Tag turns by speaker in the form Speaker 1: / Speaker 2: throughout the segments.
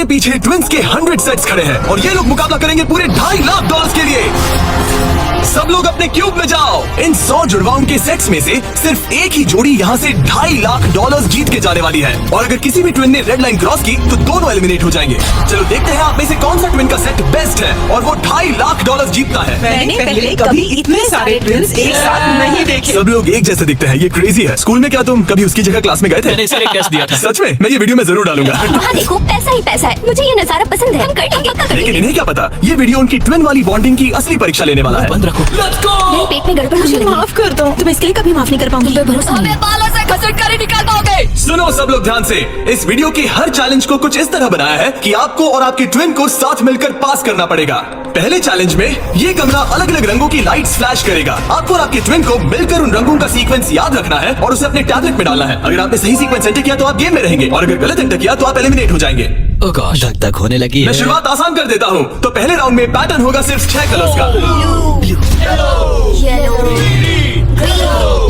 Speaker 1: मेरे पीछे ट्विंस के 100 सेट्स खड़े हैं और ये लोग मुकाबला करेंगे पूरे $2.5 लाख के लिए। सब लोग अपने क्यूब में जाओ। इन 100 जुड़वाओं के सेट्स में से सिर्फ एक ही जोड़ी यहाँ से $2.5 लाख जीत के जाने वाली है। और अगर किसी भी ट्विन ने रेड लाइन क्रॉस की तो दोनों एलिमिनेट हो जाएंगे। चलो देखते हैं आप में से कौन सा ट्विन का सेट बेस्ट है और वो $2.5 लाख जीतता है।
Speaker 2: मैंने पहले कभी इतने सारे ट्विन्स एक साथ नहीं देखे।
Speaker 1: सब लोग एक जैसे दिखते हैं, ये क्रेजी है। स्कूल में क्या तुम कभी उसकी जगह क्लास में गए थे?
Speaker 3: मैंने इसका एक टेस्ट दिया था।
Speaker 1: सच में? मैं ये वीडियो में जरूर डालूंगा।
Speaker 4: वहाँ देखो, पैसा ही पैसा है। मुझे ये नजारा पसंद है। हम करेंगे।
Speaker 1: लेकिन इन्हें क्या पता, ये वीडियो उनकी ट्विन वाली बॉन्डिंग की असली परीक्षा लेने वाला है।
Speaker 3: बंद रखो।
Speaker 4: मेरे पेट में गड़बड़ होने लगी।
Speaker 2: माफ कर दो, तुम इसके लिए कभी माफ नहीं कर पाऊंगी।
Speaker 4: भरोसा हमें बालों से घसीट कर ही निकाल दोगे।
Speaker 1: सुनो सब लोग ध्यान से, इस वीडियो की हर चैलेंज को कुछ इस तरह बनाया है कि आपको और आपके ट्विन को साथ मिलकर पास करना पड़ेगा। पहले चैलेंज में ये कमरा अलग अलग रंगों की लाइट्स फ्लैश करेगा। आपको और आपके ट्विन को मिलकर उन रंगों का सीक्वेंस याद रखना है और उसे अपने टैबलेट में डालना है। अगर आपने सही सीक्वेंस एंटर किया तो आप गेम में रहेंगे और अगर गलत एंटर किया तो आप एलिमिनेट हो जाएंगे।
Speaker 3: धक धक होने लगी
Speaker 1: मैं
Speaker 3: है।
Speaker 1: शुरुआत आसान कर देता हूँ। तो पहले राउंड में पैटर्न होगा सिर्फ 6 कलर्स का।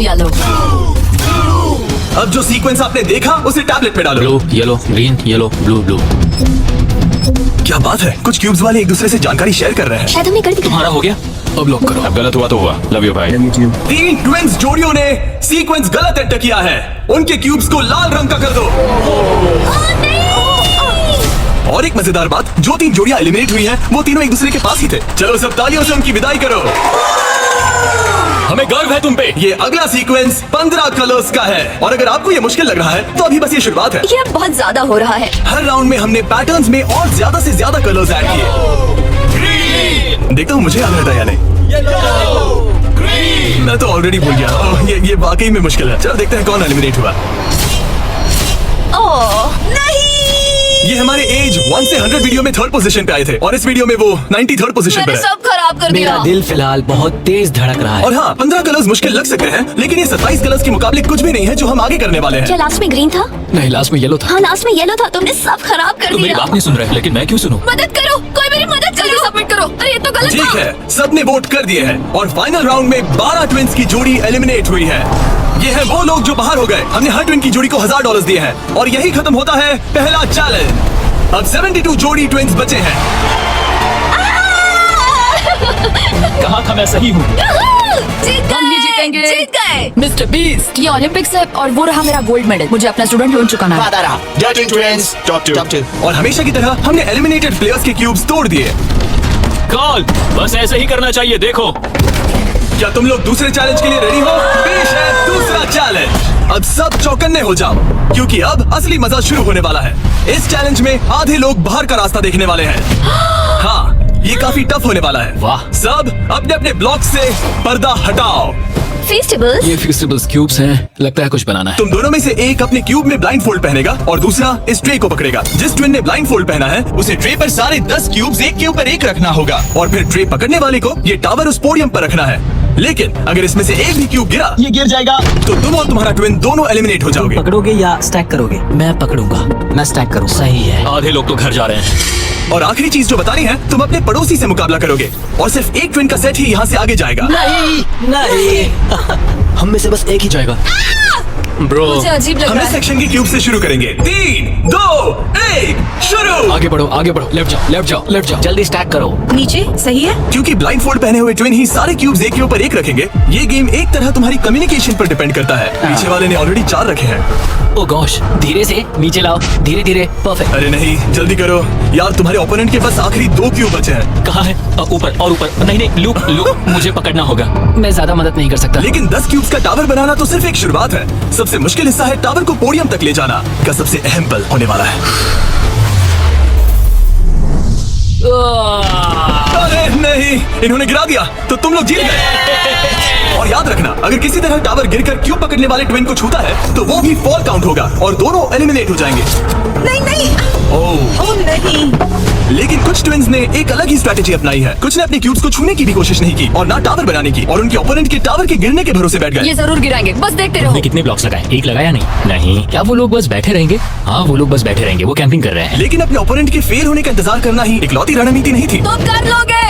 Speaker 4: येलो।
Speaker 1: अब जो सीक्वेंस आपने देखा उसे टैबलेट में डालो।
Speaker 3: Blue, yellow, green, yellow, blue, blue.
Speaker 1: क्या बात है, कुछ क्यूब्स वाले एक दूसरे से जानकारी शेयर कर रहे हैं।
Speaker 4: शायद हमने कर दिया।
Speaker 3: तुम्हारा हो गया, अब लॉक करो।
Speaker 5: अब गलत हुआ तो हुआ। लव यू भाई।
Speaker 1: 3 ट्विंस जोड़ियों ने सीक्वेंस गलत एंटर किया है। उनके क्यूब्स को लाल रंग का कर दो। और एक मजेदार बात, जो 3 जोड़ियां एलिमिनेट हुई हैं, वो तीनों एक दूसरे के पास ही थे। चलो सब तालियों से उनकी विदाई करो।
Speaker 3: हमें गर्व है तुम पे।
Speaker 1: ये अगला सीक्वेंस 15 कलर्स का है और अगर आपको ये मुश्किल लग रहा है तो अभी बस ये शुरुआत है।
Speaker 4: ये बहुत ज्यादा हो रहा है।
Speaker 1: हर राउंड में हमने पैटर्न्स में और ज्यादा से ज्यादा कलर्स ऐड किए। देखता हूँ मुझे याद रहता है या नहीं। मैं तो ऑलरेडी भूल गया। ओह, ये वाकई में मुश्किल है। चलो देखते हैं कौन एलिमिनेट हुआ।
Speaker 4: ओह नहीं,
Speaker 1: ये हमारे एज 1 से 100 वीडियो में 3rd पोजीशन पे आए थे और इस वीडियो में वो 93rd पोजीशन पे
Speaker 4: मैंने
Speaker 1: है।
Speaker 4: सब खराब कर
Speaker 3: मेरा
Speaker 4: दिया।
Speaker 3: दिल फिलहाल बहुत तेज धड़क रहा है।
Speaker 1: और हाँ, 15 कलर्स मुश्किल लग सकते हैं लेकिन ये 27 कलर्स के मुकाबले कुछ भी नहीं है जो हम आगे करने वाले
Speaker 4: क्या
Speaker 1: हैं।
Speaker 4: लास्ट में ग्रीन था?
Speaker 3: नहीं, लास्ट में येलो था।
Speaker 4: हाँ लास्ट में येलो था। तुमने सब खराब कर
Speaker 3: तुम मेरी
Speaker 4: दिया।
Speaker 3: बात नहीं सुन रहे, लेकिन मैं क्यों सुनूं?
Speaker 4: मदद करो, कोई मेरी मदद करो। सबमिट करो। अरे ये तो गलत
Speaker 1: ठीक
Speaker 4: था।
Speaker 1: है, सबने वोट कर दिए हैं और फाइनल राउंड में 12 ट्विंस की जोड़ी एलिमिनेट हुई है। ये है वो लोग जो बाहर हो गए। हमने हर ट्विन की जोड़ी को $1000 दिए हैं और यही खत्म होता है पहला चैलेंज। अब 72 जोड़ी ट्विंस बचे हैं।
Speaker 3: कहा था मैं सही हूँ।
Speaker 4: जीत
Speaker 6: हम ही जीतेंगे।
Speaker 4: जीत गए।
Speaker 6: मिस्टर बीस्ट, ये ओलंपिक्स है और वो रहा मेरा गोल्ड मेडल। मुझे अपना स्टूडेंट लोन चुकाना है।
Speaker 5: टॉप 2।
Speaker 1: और हमेशा की तरह हमने एलिमिनेटेड प्लेयर्स के क्यूब्स तोड़ दिए।
Speaker 3: कॉल, बस ऐसे ही करना चाहिए। देखो,
Speaker 1: क्या तुम लोग दूसरे चैलेंज के लिए रेडी हो? पेश है दूसरा चैलेंज। अब सब चौकन्ने हो जाओ क्योंकि अब असली मजा शुरू होने वाला है। इस चैलेंज में आधे लोग बाहर का रास्ता देखने वाले हैं। हाँ, ये काफी टफ होने वाला है।
Speaker 3: वाह।
Speaker 1: सब अपने अपने ब्लॉक से पर्दा हटाओ।
Speaker 4: फेस्टिवल्स।
Speaker 3: ये फ्यूसिबल्स क्यूब्स हैं। लगता है कुछ बनाना है।
Speaker 1: तुम दोनों में से एक अपने क्यूब में ब्लाइंड फोल्ड पहनेगा और दूसरा इस ट्रे को पकड़ेगा। जिस ट्विन ने ब्लाइंड फोल्ड पहना है उसे ट्रे पर सारे 10 क्यूब्स एक के ऊपर एक रखना होगा और फिर ट्रे पकड़ने वाले को ये टावर उस पोडियम पर रखना है। लेकिन अगर इसमें से एक भी क्यूब गिरा,
Speaker 7: ये गिर जाएगा।
Speaker 1: तो तुम और तुम्हारा ट्विन दोनों एलिमिनेट हो जाओगे।
Speaker 7: पकड़ोगे या स्टैक करोगे?
Speaker 3: मैं पकड़ूंगा।
Speaker 7: मैं स्टैक करूंगा।
Speaker 3: सही है। आधे लोग तो घर जा रहे हैं।
Speaker 1: और आखिरी चीज जो बतानी है, तुम अपने पड़ोसी से मुकाबला करोगे और सिर्फ एक ट्विन का सेट ही यहाँ से आगे जाएगा।
Speaker 7: नहीं
Speaker 3: हम में से बस एक ही जाएगा। ब्रो,
Speaker 6: मुझे अजीब लग
Speaker 1: हम
Speaker 6: रहा
Speaker 1: इस
Speaker 6: है।
Speaker 1: सेक्शन की क्यूब से शुरू करेंगे। 3, 2, 1, शुरू।
Speaker 3: आगे बढ़ो, आगे बढ़ो। लेफ्ट जाओ, लेफ्ट जाओ, लेफ्ट जाओ। जल्दी स्टैक करो।
Speaker 2: नीचे सही है।
Speaker 1: क्योंकि ब्लाइंड फोल्ड पहने हुए ट्विन ही सारे क्यूब्स एक के ऊपर एक रखेंगे, ये गेम एक तरह तुम्हारी कम्युनिकेशन पर डिपेंड करता है। पीछे वाले ने ऑलरेडी 4 रखे हैं।
Speaker 3: ओ गॉश, धीरे से नीचे लाओ, धीरे धीरे। परफेक्ट।
Speaker 1: अरे नहीं, जल्दी करो यार, तुम्हारे ओपोनेंट के पास आखिरी 2 क्यूब बचे हैं।
Speaker 3: कहाँ है? ऊपर और ऊपर। नहीं नहीं, लूप लूप, मुझे पकड़ना होगा। मैं ज्यादा मदद नहीं कर सकता।
Speaker 1: लेकिन 10 क्यूब्स का टावर बनाना तो सिर्फ एक शुरुआत है। सबसे मुश्किल हिस्सा है टावर को पोडियम तक ले जाना, का सबसे अहम पल होने वाला है। अरे नहीं, इन्होंने गिरा दिया तो तुम लोग जीत गए। और याद रखना, अगर किसी तरह टावर गिरकर क्यूब पकड़ने वाले ट्विन को छूता है तो वो भी फॉल काउंट होगा और दोनों एलिमिनेट हो जाएंगे।
Speaker 2: नहीं
Speaker 1: ओह
Speaker 2: नहीं।
Speaker 1: लेकिन कुछ ट्विन्स ने एक अलग ही स्ट्रेटेजी अपनाई है। कुछ ने अपने क्यूब्स को छूने की भी कोशिश नहीं की और ना टावर बनाने की, और उनके ओपोनेंट के टावर के गिरने के भरोसे बैठ गए।
Speaker 6: ये जरूर गिराएंगे, बस देखते रहो।
Speaker 3: तुमने कितने ब्लॉक्स लगाए? एक लगाया नहीं? नहीं। क्या वो लोग बस बैठे रहेंगे? हाँ, वो लोग बस बैठे रहेंगे। वो कैंपिंग कर रहे हैं।
Speaker 1: लेकिन अपने ओपोनेंट के फेल होने का इंतजार करना ही इकलौती रणनीति नहीं थी।
Speaker 6: तुम कर लोगे।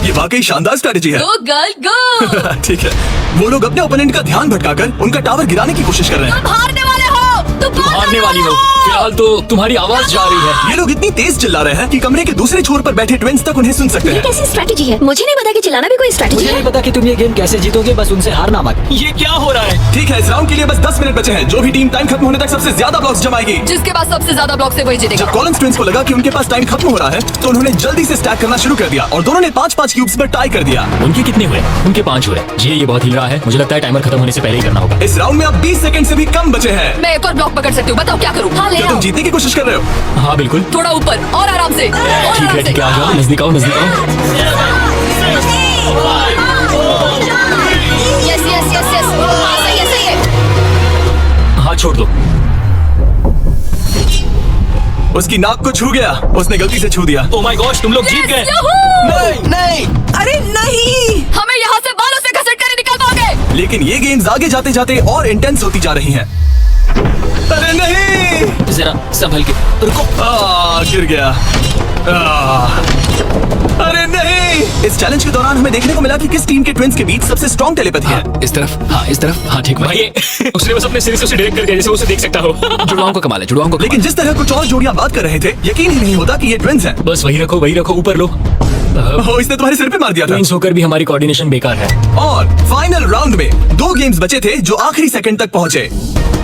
Speaker 1: ये वाकई शानदार स्ट्रेटेजी है।
Speaker 6: गो गर्ल गो।
Speaker 1: ठीक है, वो लोग अपने ओपोनेंट का ध्यान भटकाकर उनका टावर गिराने की कोशिश कर रहे हैं।
Speaker 6: तुम हारने वाले हो। तुम
Speaker 3: हारने वाली हो। फिलहाल तो तुम्हारी आवाज जा रही है।
Speaker 1: ये लोग इतनी तेज चिल्ला रहे हैं कि कमरे के दूसरे छोर पर बैठे ट्विंस तक उन्हें सुन सकते
Speaker 4: ये
Speaker 1: हैं।
Speaker 4: कैसी स्ट्रेटेजी है? मुझे नहीं पता कि चिल्लाना भी कोई स्ट्रेटेजी
Speaker 7: मुझे
Speaker 4: है।
Speaker 7: नहीं पता कि तुम ये गेम कैसे जीतोगे, बस उनसे हारना मत।
Speaker 3: ये क्या हो रहा है?
Speaker 1: ठीक है, इस राउंड के लिए बस 10 मिनट बचे हैं। जो भी टीम टाइम खत्म होने तक सबसे ज्यादा ब्लॉक्स जमाएगी।
Speaker 6: जिसके पास सबसे ज्यादा ब्लॉक से वही जीतेगा।
Speaker 1: जब कॉलिंस ट्विंस को लगा कि उनके पास टाइम खत्म हो रहा है तो उन्होंने जल्दी से स्टैक करना शुरू कर दिया और दोनों ने 5-5 क्यूब्स पर टाई कर दिया।
Speaker 3: उनके कितने हुए? उनके 5 हुए। जी ये बहुत हिल रहा है, मुझे लगता है टाइमर खत्म होने से पहले ही करना होगा।
Speaker 1: इस राउंड में अब 20 सेकंड से भी कम बचे हैं।
Speaker 6: मैं एक और ब्लॉक पकड़ सकती हूँ, बताओ क्या करूँ? हाँ ले
Speaker 1: क्या तुम
Speaker 6: आओ।
Speaker 1: जीतने की कोशिश कर रहे हो?
Speaker 3: हाँ बिल्कुल।
Speaker 6: थोड़ा ऊपर और आराम से।
Speaker 3: ठीक है आ जाओ, नजदीक आओ नजदीक आओ।
Speaker 6: यस यस यस यस, हाँ सही है सही है।
Speaker 3: हाथ छोड़ दो।
Speaker 1: उसकी नाक को छू गया, उसने गलती से छू दिया।
Speaker 3: ओ माय गॉश, तुम लोग जीत गए।
Speaker 1: नहीं नहीं,
Speaker 2: अरे नहीं,
Speaker 6: हमें यहाँ से बालों से घसीट कर निकल पाओगे।
Speaker 1: लेकिन ये गेम्स आगे जाते जाते और इंटेंस होती जा रही हैं। अरे नहीं,
Speaker 3: जरा संभल के रुको।
Speaker 1: गिर गया। अरे नहीं। इस चैलेंज के दौरान हमें देखने को मिला कि किस टीम के ट्विंस के बीच सबसे स्ट्रॉन्ग टेलीपैथी है।
Speaker 3: इस तरफ, हाँ इस तरफ, हाँ ठीक भाई। उसने बस अपने सिर से उसे डायरेक्ट कर दिया जैसे उसे देख सकता हो। जुड़वाओं को कमाल है, जुड़वाओं को।
Speaker 1: लेकिन जिस तरह कुछ और जोड़ियां बात कर रहे थे, यकीन ही नहीं होता कि ये ट्विंस हैं।
Speaker 3: बस वही रखो ऊपर लो।
Speaker 1: ओह, इसने तुम्हारे सिर पे मार दिया था।
Speaker 3: ट्विंस होकर भी हमारी कोऑर्डिनेशन बेकार है।
Speaker 1: और फाइनल राउंड में 2 गेम्स बचे थे जो आखिरी सेकंड तक पहुंचे।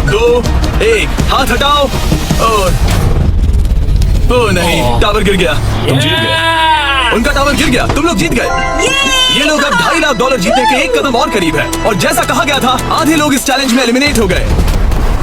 Speaker 1: 2, 1, हाथ हटाओ और ओ नहीं, टावर गिर गया।
Speaker 3: तुम जीत गए।
Speaker 1: उनका टावर गिर गया, तुम लोग जीत गए। ये लोग अब $2.5 लाख जीतने के एक कदम और करीब है। और जैसा कहा गया था, आधे लोग इस चैलेंज में एलिमिनेट हो गए।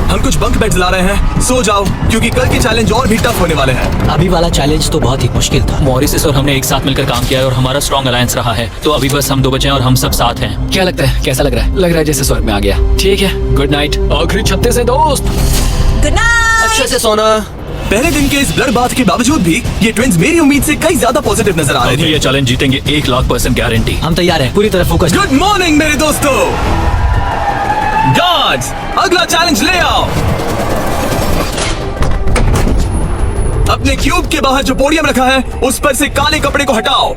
Speaker 1: हम कुछ बंक बेड्स ला रहे हैं, सो जाओ क्योंकि कल के चैलेंज और भी टफ होने वाले हैं।
Speaker 7: अभी वाला चैलेंज तो बहुत ही मुश्किल था।
Speaker 3: मॉरिस और हमने एक साथ मिलकर काम किया है और हमारा स्ट्रॉन्ग अलायंस रहा है। तो अभी बस हम 2 बचे हैं और हम सब साथ हैं। क्या लगता है, कैसा लग रहा है? लग रहा है जैसे स्वर्ग में आ गया। ठीक है, गुड नाइट। आखिरी 36 है दोस्त।
Speaker 2: Good night.
Speaker 7: अच्छे से सोना।
Speaker 1: पहले दिन के इस ब्लड बाथ के बावजूद भी ये ट्विंस मेरी उम्मीद से कई ज्यादा पॉजिटिव नजर आ रहे
Speaker 3: अभी
Speaker 1: थे।
Speaker 3: ये चैलेंज जीतेंगे, 1,00,000% गारंटी।
Speaker 7: हम तैयार हैं, पूरी तरह फोकस।
Speaker 1: गुड मॉर्निंग मेरे दोस्तों। गार्ड्स, अगला चैलेंज ले आओ। अपने क्यूब के बाहर जो पोडियम रखा है उस पर से काले कपड़े को हटाओ।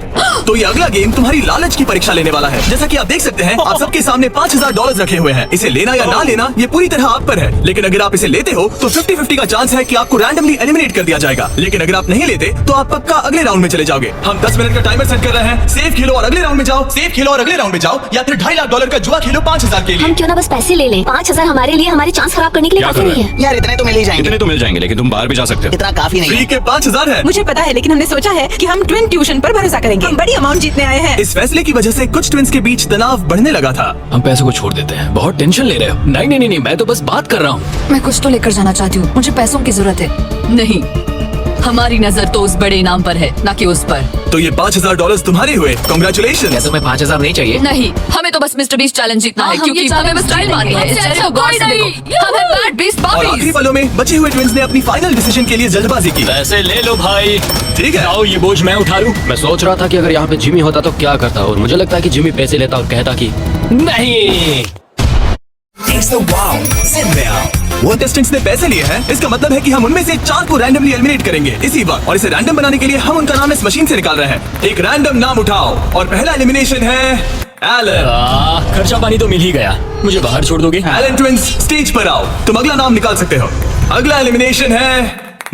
Speaker 1: तो ये अगला गेम तुम्हारी लालच की परीक्षा लेने वाला है। जैसा कि आप देख सकते हैं, आप सबके सामने $5,000 रखे हुए हैं। इसे लेना या ना लेना ये पूरी तरह आप पर है। लेकिन अगर आप इसे लेते हो तो 50-50 का चांस है कि आपको रैंडमली एलिमिनेट कर दिया जाएगा। लेकिन अगर आप नहीं लेते तो आप पक्का अगले राउंड में चले जाओगे। हम 10 मिनट का टाइमर सेट कर रहे हैं। सेफ खेलो और अगले राउंड में जाओ, सेफ खेलो और अगले राउंड में जाओ, या फिर $2.5 लाख का जुआ खेलो 5,000 के लिए।
Speaker 4: हम क्यों ना बस पैसे ले लें? 5,000 हमारे लिए हमारे चांस खराब करने के लिए
Speaker 5: क्या
Speaker 4: काफी
Speaker 5: कर
Speaker 4: नहीं
Speaker 5: रहे
Speaker 4: है।
Speaker 2: यार इतने तो मिल ही जाएंगे।
Speaker 5: इतने तो मिल जाएंगे, लेकिन तुम बाहर भी जा सकते हो।
Speaker 2: इतना काफी नहीं
Speaker 1: फ्री
Speaker 2: है।
Speaker 1: के 5,000 है।
Speaker 2: मुझे पता है, लेकिन हमने सोचा है कि हम ट्विन ट्यूशन पर भरोसा करेंगे। हम बड़ी अमाउंट जीतने आए हैं।
Speaker 1: इस फैसले की वजह से कुछ ट्विंस के बीच तनाव बढ़ने लगा था।
Speaker 3: हम पैसों को छोड़ देते हैं, बहुत टेंशन ले रहे हो। नहीं, मैं तो बस बात कर रहा हूँ।
Speaker 6: मैं कुछ तो लेकर जाना चाहती हूँ, मुझे पैसों की जरूरत है। नहीं, हमारी नजर तो उस बड़े इनाम पर है, ना कि उस पर।
Speaker 1: तो ये $5,000 तुम्हारे हुए। कांग्रेचुलेशन।
Speaker 3: तुम्हें 5,000 नहीं चाहिए?
Speaker 6: नहीं, हमें तो बस मिस्टर बीस्ट चैलेंज जीतना है, क्योंकि हमें बस ट्रायल मारनी है। इस चैलेंज को गौर से देखो, हम हैं बैड बीस्ट
Speaker 1: और आखिरी
Speaker 6: बॉबीज।
Speaker 1: पलों में बचे हुए ट्विंस ने अपनी फाइनल डिसीजन के लिए जल्दबाजी की।
Speaker 3: पैसे ले लो भाई।
Speaker 1: ठीक है।
Speaker 3: आओ ये बोझ मैं उठा लूं।
Speaker 8: मैं सोच रहा था कि अगर यहाँ पे जिमी होता तो क्या करता, और मुझे लगता है कि जिमी पैसे लेता और कहता कि
Speaker 3: नहीं।
Speaker 1: वो कंटेस्टेंट्स ने पैसे लिए हैं, इसका मतलब है कि हम उनमें से 4 को रैंडमली एलिमिनेट करेंगे इसी वक्त। और इसे रैंडम बनाने के लिए हम उनका नाम इस मशीन से निकाल रहे हैं। एक रैंडम नाम उठाओ और पहला एलिमिनेशन है एलन।
Speaker 3: खर्चा पानी तो मिल ही गया, मुझे बाहर छोड़ दोगे?
Speaker 1: एलन ट्विंस, स्टेज पर आओ, तुम अगला नाम निकाल सकते हो। अगला एलिमिनेशन है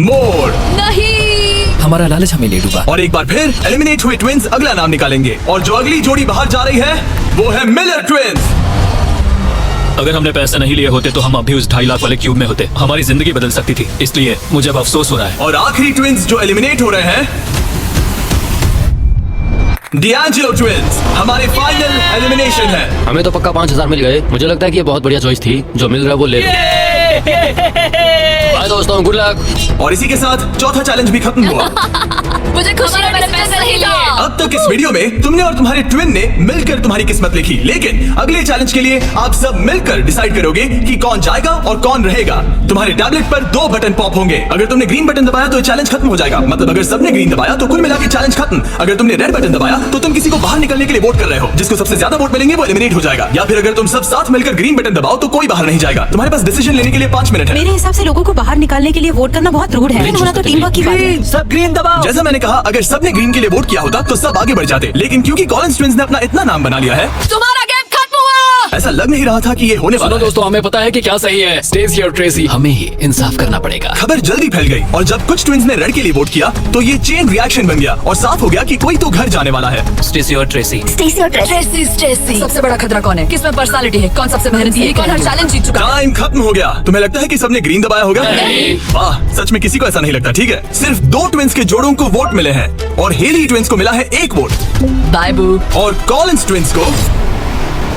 Speaker 1: मोर।
Speaker 6: नहीं,
Speaker 3: हमारा लालच हमें ले डूबा।
Speaker 1: और एक बार फिर एलिमिनेट हुए ट्विंस अगला नाम निकालेंगे और जो अगली जोड़ी बाहर जा रही है वो है मिलर ट्विंस।
Speaker 3: अगर हमने पैसे नहीं लिए होते तो हम अभी उस 2.5 लाख वाले क्यूब में होते। हमारी जिंदगी बदल सकती थी, इसलिए मुझे अब अफसोस हो रहा है।
Speaker 1: और आखिरी ट्विंस जो एलिमिनेट हो रहे हैं, डिएंजेलो ट्विंस, हमारे फाइनल एलिमिनेशन है।
Speaker 8: हमें तो पक्का 5,000 मिल गए। मुझे लगता है कि ये बहुत बढ़िया चॉइस थी, जो मिल रहा है वो ले लो। बाय दोस्तों, गुड लक।
Speaker 1: और इसी के साथ चौथा चैलेंज भी खत्म हुआ।
Speaker 6: मुझे खुशी है मैंने पैसे नहीं लिए।
Speaker 1: अब तक इस वीडियो में तुमने और तुम्हारे ट्विन ने मिलकर तुम्हारी किस्मत लिखी, लेकिन अगले चैलेंज के लिए आप सब मिलकर डिसाइड करोगे कि कौन जाएगा और कौन रहेगा। तुम्हारे टैबलेट पर 2 बटन पॉप होंगे। अगर तुमने ग्रीन बटन दबाया तो चैलेंज खत्म हो जाएगा, मतलब अगर सबने ग्रीन दबाया तो कुल मिला के चैलेंज खत्म। अगर तुमने रेड बटन दबाया तो तुम किसी को बाहर निकलने के लिए वोट कर रहे हो। जिसको सबसे ज्यादा वोट मिलेंगे वो एलिमिनेट हो जाएगा। या फिर अगर तुम सब साथ मिलकर ग्रीन बटन दबाओ तो कोई बाहर नहीं जाएगा। तुम्हारे पास डिसीजन लेने के लिए 5 मिनट है।
Speaker 2: मेरे हिसाब से लोगों को बाहर निकालने के लिए वोट करना बहुत रूड है। होना तो टीम वर्क की बात है।
Speaker 7: सब ग्रीन दबाओ।
Speaker 1: जैसा मैंने कहा, अगर सबने ग्रीन के लिए वोट किया होता तो सब आगे बढ़ जाते, लेकिन क्योंकि कॉलिंस ट्विंस ने अपना इतना नाम बना लिया है,
Speaker 6: तुम्हारा गेम खत्म हुआ।
Speaker 1: ऐसा लग नहीं रहा था कि ये होने वाला
Speaker 3: सुनो
Speaker 1: है।
Speaker 3: दोस्तों, हमें पता है कि क्या सही है। स्टेसी और ट्रेसी, हमें ही इंसाफ करना पड़ेगा।
Speaker 1: खबर जल्दी फैल गई और जब कुछ ट्विंस ने रेड के लिए वोट किया तो ये चेन रिएक्शन बन गया और साफ हो गया कि कोई तो घर जाने वाला है।
Speaker 3: स्टेसी और ट्रेसी।
Speaker 4: स्टेसी और ट्रेसी।
Speaker 6: स्टेसी सबसे बड़ा खतरा कौन है? किसमें पर्सनालिटी है? कौन सबसे मेहनती है? कौन हर चैलेंज जीत चुका है?
Speaker 1: टाइम खत्म हो गया। तुम्हें लगता है कि सबने ग्रीन दबाया होगा?
Speaker 3: नहीं।
Speaker 1: वाह, सच में किसी को ऐसा नहीं लगता। ठीक है, सिर्फ 2 ट्विंस के जोड़ों को वोट मिले हैं और हेली ट्विंस को मिला है 1 वोट
Speaker 6: बाय बू।
Speaker 1: और कॉलिंस ट्विंस को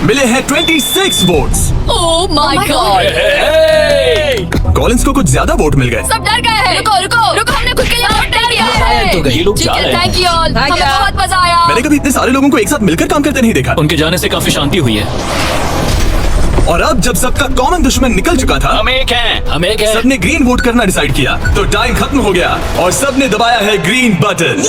Speaker 1: मिले हैं 26 votes.
Speaker 6: Oh my God.
Speaker 1: Collins को कुछ ज्यादा वोट मिल गए।
Speaker 6: सब डर गए हैं। रुको रुको रुको, हमने खुद के लिए वोट डाल दिया है।
Speaker 7: तो गई।
Speaker 3: ये लोग जा रहे हैं।
Speaker 6: थैंक यू ऑल, हमें बहुत मजा आया।
Speaker 1: मैंने कभी इतने सारे लोगों को एक साथ मिलकर काम करते नहीं देखा।
Speaker 3: उनके जाने से काफी शांति हुई है।
Speaker 1: और अब जब सबका कॉमन दुश्मन निकल चुका था,
Speaker 3: हम एक हैं।
Speaker 1: सबने ग्रीन वोट करना डिसाइड किया तो टाइम खत्म हो गया और सबने दबाया है ग्रीन बटन।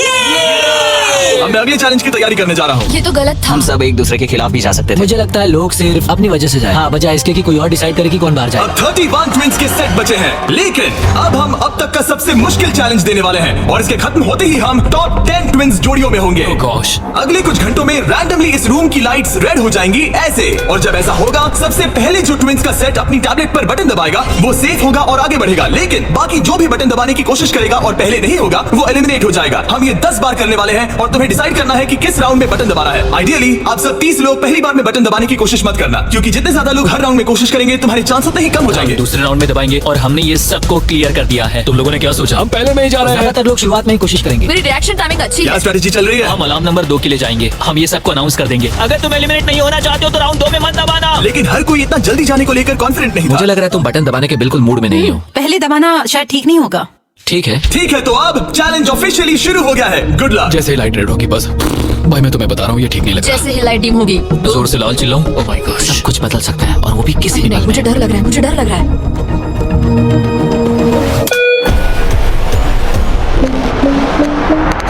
Speaker 1: अब मैं अगले चैलेंज की तैयारी करने जा रहा हूँ।
Speaker 6: ये तो गलत था।
Speaker 7: हम सब एक दूसरे के खिलाफ भी जा सकते थे। मुझे लगता है लोग सिर्फ अपनी वजह से जाए, हाँ, बजाय इसके कि कोई और डिसाइड करे कि कौन बाहर जाए।
Speaker 1: अब 31 ट्विंस के सेट बचे हैं, लेकिन अब हम अब तक का सबसे मुश्किल चैलेंज देने वाले हैं और इसके खत्म होते ही हम टॉप 10 ट्विंस जोड़ियों में होंगे।
Speaker 3: Oh gosh।
Speaker 1: अगले कुछ घंटों में रैंडमली इस रूम की लाइट्स रेड हो जाएंगी ऐसे, और जब ऐसा होगा सबसे पहले जो ट्विंस का सेट अपनी टैबलेट पर बटन दबाएगा वो सेफ होगा और आगे बढ़ेगा, लेकिन बाकी जो भी बटन दबाने की कोशिश करेगा और पहले नहीं होगा वो एलिमिनेट हो जाएगा। हम ये 10 बार करने वाले हैं और तुम्हें डिसाइड करना है कि किस राउंड में बटन दबाना है। आइडियली आप सब 30 लोग पहली बार में बटन दबाने की कोशिश मत करना, क्योंकि जितने ज्यादा लोग हर राउंड में कोशिश करेंगे तुम्हारे चांस उतने ही कम हो जाएंगे।
Speaker 3: दूसरे राउंड में दबाएंगे और हमने ये सबको क्लियर कर दिया है। तुम लोगों ने क्या सोचा? हम पहले में ही जा रहे हैं।
Speaker 7: ज्यादातर लोग शुरुआत में ही कोशिश करेंगे।
Speaker 6: मेरी रिएक्शन टाइमिंग अच्छी
Speaker 1: क्या
Speaker 6: है।
Speaker 1: स्ट्रेटेजी चल रही है?
Speaker 3: हम अलार्म नंबर 2 के लिए जाएंगे। हम ये सबको अनाउंस कर देंगे। अगर तुम एलिमिनेट नहीं होना चाहते हो तो राउंड 2 में मत दबाना।
Speaker 1: लेकिन हर कोई इतना जल्दी जाने को लेकर कॉन्फिडेंट नहीं था।
Speaker 3: मुझे लग रहा है तुम बटन दबाने के बिल्कुल मूड में नहीं हो।
Speaker 2: पहले दबाना शायद ठीक नहीं होगा।
Speaker 3: ठीक है,
Speaker 1: ठीक है, तो अब चैलेंज ऑफिशियली शुरू हो गया है। Good luck.
Speaker 3: जैसे ही लाइट रेड होगी बस। भाई मैं तुम्हें बता रहा हूँ ये ठीक नहीं लग
Speaker 6: जैसे ही लाइट डिम होगी
Speaker 3: रहा। जोर से लाल चिल्लाऊं? ओह माय गॉड, सब कुछ बदल सकता है और वो भी किसी भी
Speaker 6: नहीं,
Speaker 3: पल
Speaker 6: मुझे
Speaker 3: में।
Speaker 6: डर लग रहा है। मुझे डर लग रहा है।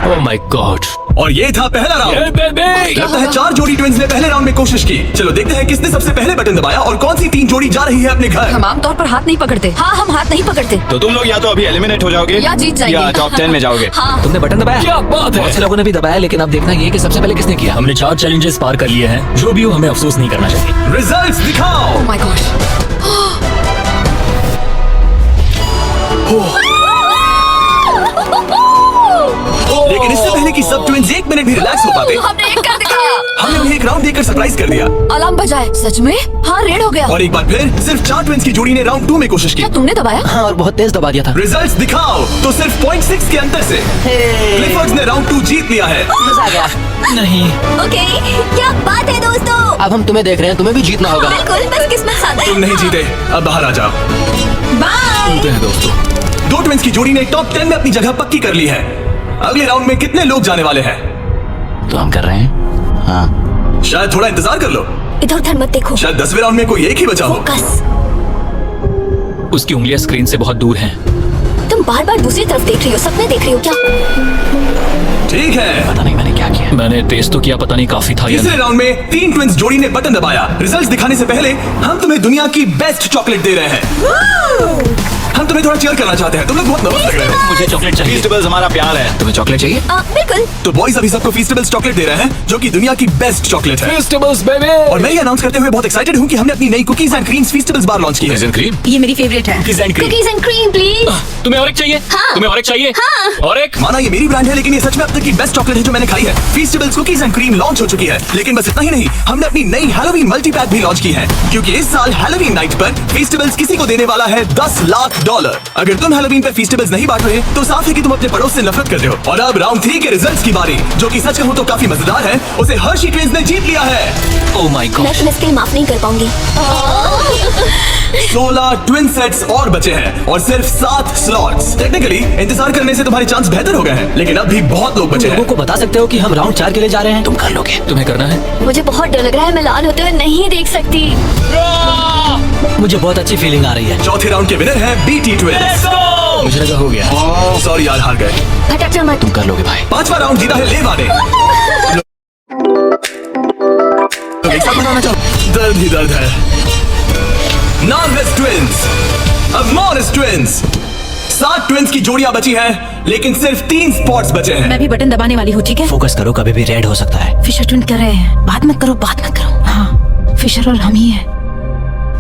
Speaker 3: Oh my God.
Speaker 1: और ये था पहला राउंड। लगता है 4 जोड़ी ट्विंस ने पहले राउंड में कोशिश की। चलो देखते हैं किसने सबसे पहले बटन दबाया और कौन सी 3 जोड़ी जा रही है अपने घर।
Speaker 6: हम आमतौर पर हाथ नहीं पकड़ते। हाँ, हम हाथ नहीं पकड़ते
Speaker 5: तो तुम लोग या तो अभी एलिमिनेट हो जाओगे
Speaker 6: या जीत जाएंगे।
Speaker 5: या टॉप 10 में जाओगे।
Speaker 6: हाँ।
Speaker 7: तुमने बटन दबाया?
Speaker 3: क्या बात है।
Speaker 7: बहुत से लोगों ने भी दबाया, लेकिन अब देखना ये कि सबसे पहले किसने किया।
Speaker 3: हमने 4 चैलेंजेस पार कर लिए हैं। जो भी हो, हमें अफसोस नहीं करना चाहिए।
Speaker 1: रिजल्ट्स दिखाओ।
Speaker 6: Oh my gosh।
Speaker 1: लेकिन इससे पहले कि सब ट्विंस 1 मिनट भी रिलैक्स हो पाते,
Speaker 6: हमने एक कर दिखाया।
Speaker 1: हमने उन्हें एक राउंड देकर सरप्राइज कर दिया।
Speaker 6: अलार्म बजाए। सच में? हाँ, रेड हो गया।
Speaker 1: और एक बार फिर सिर्फ 4 ट्विंस की जोड़ी ने राउंड 2 में कोशिश की।
Speaker 6: क्या तुमने दबाया?
Speaker 7: हाँ, और बहुत तेज दबा दिया था।
Speaker 1: रिजल्ट्स दिखाओ। तो सिर्फ 0.6 के अंतर से क्लिफर्ड्स ने राउंड 2 जीत लिया है।
Speaker 7: मजा आ गया।
Speaker 3: नहीं,
Speaker 4: ओके, क्या बात है दोस्तों।
Speaker 8: अब हम तुम्हें देख रहे हैं, तुम्हें भी जीतना होगा।
Speaker 4: बिल्कुल, बस किस्मत साथ है।
Speaker 1: तुम नहीं जीते, अब बाहर आ जाओ।
Speaker 4: बाय।
Speaker 3: मिलते हैं दोस्तों।
Speaker 1: 2 ट्विंस की जोड़ी ने टॉप 10 में अपनी जगह पक्की कर ली है। अगले राउंड में कितने लोग जाने वाले हैं?
Speaker 7: तो हम कर रहे हैं। हाँ,
Speaker 1: शायद थोड़ा इंतजार कर लो।
Speaker 4: इधर उधर मत देखो।
Speaker 1: शायद 10वें राउंड में कोई एक ही बचा हो।
Speaker 4: फोकस।
Speaker 3: उसकी उंगलियां स्क्रीन से बहुत दूर हैं।
Speaker 4: तुम बार बार दूसरी तरफ देख रही हो। सपने देख रही हो क्या?
Speaker 1: ठीक है।
Speaker 7: पता नहीं मैंने क्या किया।
Speaker 3: मैंने तेज तो किया, पता नहीं काफी था या
Speaker 1: तीसरे
Speaker 3: नहीं।
Speaker 1: राउंड में 3 ट्विंस जोड़ी ने बटन दबाया। रिजल्ट्स दिखाने से पहले हम तुम्हें दुनिया की बेस्ट चॉकलेट दे रहे हैं। हम तुम्हें थोड़ा चीयर करना चाहते हैं। तुम लोग बहुत नर्वस लग रहे हो।
Speaker 3: मुझे चॉकलेट चाहिए।
Speaker 5: फीस्टेबल्स हमारा प्यार है।
Speaker 3: तुम्हें चॉकलेट चाहिए?
Speaker 4: बिल्कुल।
Speaker 1: तो बॉयज अभी सबको फीस्टेबल्स चॉकलेट दे रहे हैं, जो कि दुनिया की बेस्ट चॉकलेट है।
Speaker 3: Festivals baby.
Speaker 1: और मैं ये अनाउंस करते हुए बहुत एक्साइटेड हूँ कि हमने अपनी नई cookies and creams feastables bar launch की है।
Speaker 3: क्रीम।
Speaker 2: ये मेरी फेवरेट है।
Speaker 3: Cookies and cream.
Speaker 4: Cookies and cream please.
Speaker 3: तुम्हें और एक चाहिए?
Speaker 4: हाँ।
Speaker 3: तुम्हें और एक चाहिए?
Speaker 4: हाँ।
Speaker 3: और एक?
Speaker 1: माना ये मेरी ब्रांड है, लेकिन ये सच में अब तक की बेस्ट चॉकलेट है जो मैंने खाई है। फीस्टेबल्स कुकीज एंड क्रीम लॉन्च हो चुकी है, लेकिन बस इतना ही नहीं, हमने अपनी नई हैलोवीन मल्टीपैक भी लॉन्च की है, क्योंकि इस साल हैलोवीन नाइट पर फीस्टेबल्स किसी को देने वाला है $10 लाख। अगर तुम हैलोवीन पर फीस्टेबल्स नहीं बांट रहे तो साफ है कि तुम अपने पड़ोस से नफरत करते हो। और अब राउंड 3 के रिजल्ट्स की बारी, जो कि सच कहूं तो काफी मजेदार है। उसे हर्शी ट्विंस ने जीत लिया है।
Speaker 3: ओह माय
Speaker 4: मैं
Speaker 3: गॉड।
Speaker 4: तुम्हें इसके लिए माफ नहीं कर पाऊंगी।
Speaker 1: 16 ट्विन सेट्स और बचे हैं और सिर्फ 7 स्लॉट्स। टेक्निकली इंतजार करने से तुम्हारे चांस बेहतर हो गए हैं, लेकिन अब भी बहुत लोग बचे
Speaker 7: लोगों
Speaker 1: हैं।
Speaker 7: को बता सकते हो कि हम राउंड 4 के लिए जा रहे हैं। तुम कर लोगे।
Speaker 3: तुम्हें करना है?
Speaker 4: मुझे बहुत डर लग रहा है। मैं लाल होते हुए नहीं देख सकती।
Speaker 7: मुझे बहुत अच्छी फीलिंग आ रही है।
Speaker 1: चौथे राउंड के विनर है BT ट्विंस।
Speaker 3: मुझे लगा हो गया।
Speaker 1: सॉरी यार, हार गए।
Speaker 4: भटक जा मत।
Speaker 3: तुम कर लोगे भाई।
Speaker 1: 5वां राउंड जीता है लेवा ने। तो एक साथ बनाना चाहो। दर्द ही दर्द है। नॉर्वेस ट्विंस, अब मॉरिस ट्विंस। 7 ट्विंस की जोड़ियां बची हैं, लेकिन सिर्फ 3 स्पॉट्स बचे हैं।
Speaker 2: मैं भी बटन दबाने वाली हूँ, ठीक है?
Speaker 7: फोकस करो, कभी भी रेड हो सकता है।
Speaker 2: फिशर ट्विन कर रहे हैं। बात मत करो, बात मत करो। हाँ, फिशर और हम ही हैं।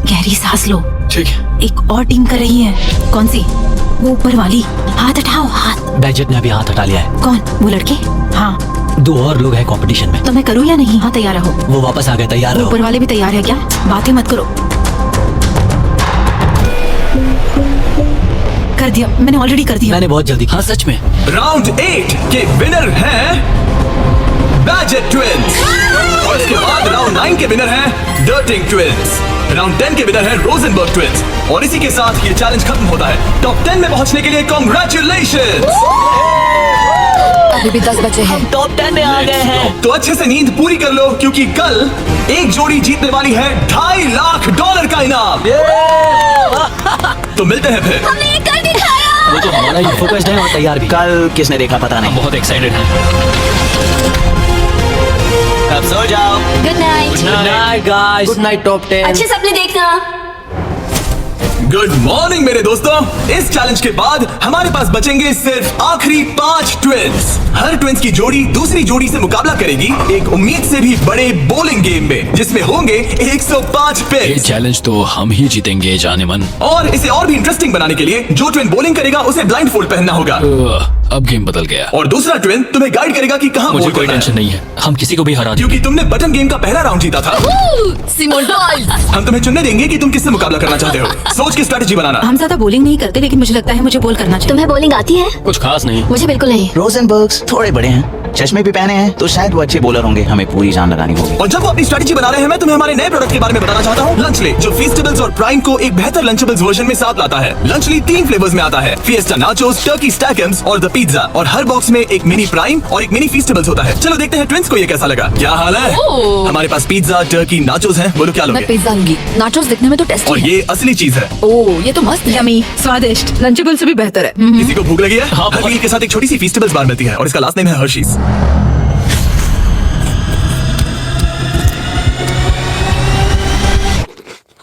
Speaker 2: गहरी सांस लो।
Speaker 3: ठीक है।
Speaker 2: एक और टीम कर रही है। कौन सी? वो ऊपर वाली। हाथ उठाओ, हाथ।
Speaker 7: बैजेट ने अभी हाथ हटा लिया है।
Speaker 2: कौन? वो लड़के? हाँ।
Speaker 7: 2 और लोग हैं कंपटीशन में।
Speaker 2: तो मैं करूँ या नहीं? हाँ, तैयार रहो।
Speaker 7: वो वापस आ गए, तैयार रहो।
Speaker 2: ऊपर वाले भी तैयार है क्या? बातें मत करो। कर दिया, मैंने ऑलरेडी कर दिया।
Speaker 7: मैंने बहुत जल्दी किया। हाँ सच में।
Speaker 1: राउंड 8 के विनर हैं बैजेट ट्विंस और इसके बाद राउंड 9 के विनर हैं डर्टिंग ट्विंस। राउंड 10 के विनर हैं रोजनबर्ग ट्विंस और इसी के साथ ये चैलेंज खत्म होता है। टॉप 10 में पहुंचने के लिए कांग्रेचुलेशंस।
Speaker 6: अभी भी 10 बचे हैं।
Speaker 7: टॉप 10 में आ गए हैं।
Speaker 1: तो अच्छे से नींद पूरी कर लो क्योंकि कल एक जोड़ी जीतने वाली है $2.5 लाख का इनाम। तो मिलते हैं फिर।
Speaker 4: हमने ये कर दिखाया।
Speaker 7: वो तो हमारा ही फोकस्ड है और तैयार भी।
Speaker 5: कल किसने देखा पता
Speaker 3: हम
Speaker 5: नहीं।
Speaker 3: बहुत एक्साइटेड हैं।
Speaker 5: अब सो जाओ।
Speaker 4: Good night.
Speaker 7: Good night guys.
Speaker 8: Good night top 10।
Speaker 4: अच्छे सपने देखना।
Speaker 1: गुड मॉर्निंग मेरे दोस्तों। इस चैलेंज के बाद हमारे पास बचेंगे सिर्फ आखिरी 5 ट्विंस। हर ट्विंस की जोड़ी दूसरी जोड़ी से मुकाबला करेगी एक उम्मीद से भी बड़े बोलिंग गेम में जिसमें होंगे 105
Speaker 3: ये
Speaker 1: पिन्स।
Speaker 3: चैलेंज तो हम ही जीतेंगे जाने मन।
Speaker 1: और इसे और भी इंटरेस्टिंग बनाने के लिए जो ट्विन बोलिंग करेगा उसे ब्लाइंड फोल्ड पहनना होगा
Speaker 3: अब गेम बदल गया।
Speaker 1: और दूसरा ट्विन तुम्हें गाइड करेगा कि कहां
Speaker 3: मुझे
Speaker 1: बोल
Speaker 3: कोई
Speaker 1: करना है।
Speaker 3: टेंशन नहीं है, हम किसी को भी हरा देंगे।
Speaker 1: क्योंकि तुमने बटन गेम का पहला राउंड जीता था।
Speaker 6: Simone Biles.
Speaker 1: हम तुम्हें चुनने देंगे कि तुम किससे मुकाबला करना चाहते हो। सोच के स्ट्रेटेजी बनाना।
Speaker 2: हम ज्यादा बोलिंग नहीं करते, लेकिन मुझे लगता है मुझे बोल करना चाहिए।
Speaker 4: तुम्हें बॉलिंग आती है?
Speaker 8: कुछ खास नहीं।
Speaker 4: मुझे बिल्कुल नहीं।
Speaker 5: रोजनबर्ग्स थोड़े बड़े हैं, चश्मे भी पहने हैं, तो शायद वो अच्छे बॉलर होंगे। हमें पूरी जान लगानी होगी।
Speaker 1: और जब वो अपनी स्ट्रेटेजी बना रहे हैं मैं तुम्हें हमारे नए प्रोडक्ट के बारे में बताना चाहता हूँ। लंचले जो फीस्टेबल्स और प्राइम को एक बेहतर लंचेबल्स वर्जन में साथ लाता है। लंचली 3 फ्लेवर्स में आता है, फिएस्टा नाचोस, टर्की स्टैकम्स और द पिज्जा। और हर बॉक्स में एक मिनी प्राइम और एक मिनी फीस्टेबल्स होता है। चलो देखते हैं ट्विंस को ये कैसा लगा। क्या हाल है? हमारे पास पिज्जा, टर्की, नाचोस हैं। बोलो क्या
Speaker 6: मैं
Speaker 1: लोगे?
Speaker 6: पिज्जा लूंगी। नाचोस दिखने में तो टेस्टी
Speaker 1: और
Speaker 6: है।
Speaker 1: ये असली चीज है।
Speaker 6: ओह, ये तो मस्त है।
Speaker 2: यमी, स्वादिष्ट, लंचेबल से भी बेहतर है।
Speaker 1: किसी को भूख लगी है?
Speaker 3: हाँ,
Speaker 1: हर
Speaker 3: बहुत।
Speaker 1: मील के साथ एक छोटी सी फीस्टेबल्स बार मिलती है और इसका लास्ट नेम है हर्शीज।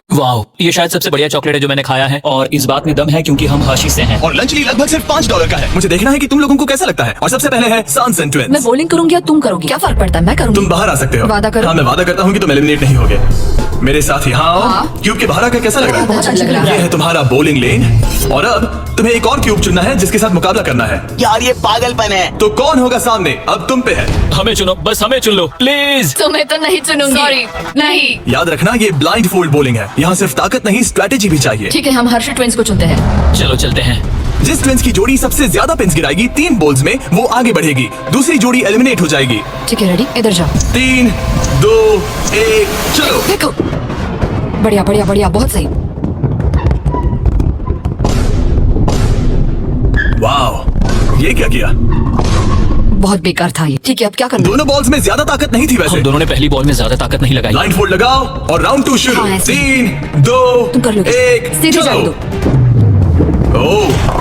Speaker 3: वाओ, ये शायद सबसे बढ़िया चॉकलेट है जो मैंने खाया है और इस बात में दम है क्योंकि हम हर्शी से हैं।
Speaker 1: और लंचली लगभग सिर्फ $5 का है। मुझे देखना है कि तुम लोगों को कैसा लगता है। और सबसे पहले है सांसन
Speaker 6: मैं
Speaker 1: ट्विंस।
Speaker 6: बॉलिंग करूंगी या तुम करोगी? क्या फर्क पड़ता है? मैं करूंगी।
Speaker 1: तुम बाहर आ सकते हो।
Speaker 6: वादा करो।
Speaker 1: हाँ, मैं वादा करता हूँ कि तुम एलिमिनेट नहीं होगे। मेरे साथ यहाँ आओ।
Speaker 6: हाँ।
Speaker 1: क्यूब के बाहर आकर कैसा लग रहा है?
Speaker 6: बहुत अच्छा लग रहा है।
Speaker 1: ये है तुम्हारा बॉलिंग लेन और अब तुम्हें एक और क्यूब चुनना है जिसके साथ मुकाबला करना है।
Speaker 5: यार ये पागलपन है।
Speaker 1: तो कौन होगा सामने? अब तुम पे है।
Speaker 3: हमें चुनो, बस हमें चुन लो प्लीज।
Speaker 6: तुम्हें तो नहीं चुनूंगी। सॉरी, नहीं।
Speaker 1: याद रखना ये ब्लाइंड फोल्ड बॉलिंग है। यहाँ सिर्फ ताकत नहीं स्ट्रेटेजी भी चाहिए।
Speaker 6: ठीक है, हम हर्षी ट्विंस को चुनते हैं।
Speaker 3: चलो चलते हैं।
Speaker 1: जिस ट्विंस की जोड़ी सबसे ज्यादा पिन्स गिराएगी 3 बॉल्स में वो आगे बढ़ेगी। दूसरी जोड़ी एलिमिनेट हो जाएगी।
Speaker 6: ठीक है, रेडी? इधर जाओ।
Speaker 1: 3, 2, 1 चलो।
Speaker 6: देखो, बढ़िया बढ़िया बढ़िया, बहुत सही।
Speaker 1: वाह, ये क्या किया?
Speaker 6: बहुत बेकार था ये। ठीक है, अब क्या करना है?
Speaker 1: दोनों बॉल्स में ज्यादा ताकत नहीं थी वैसे।
Speaker 3: हम दोनों ने पहली बॉल में ज्यादा ताकत नहीं लगाई।
Speaker 1: ब्लाइंड फोल्ड लगाओ और राउंड 2 शुरू।
Speaker 6: हाँ, ऐसे।
Speaker 1: 3, 2,
Speaker 6: तुम कर लोगे।
Speaker 1: 1
Speaker 6: सीधे जाने दो।
Speaker 1: ओह,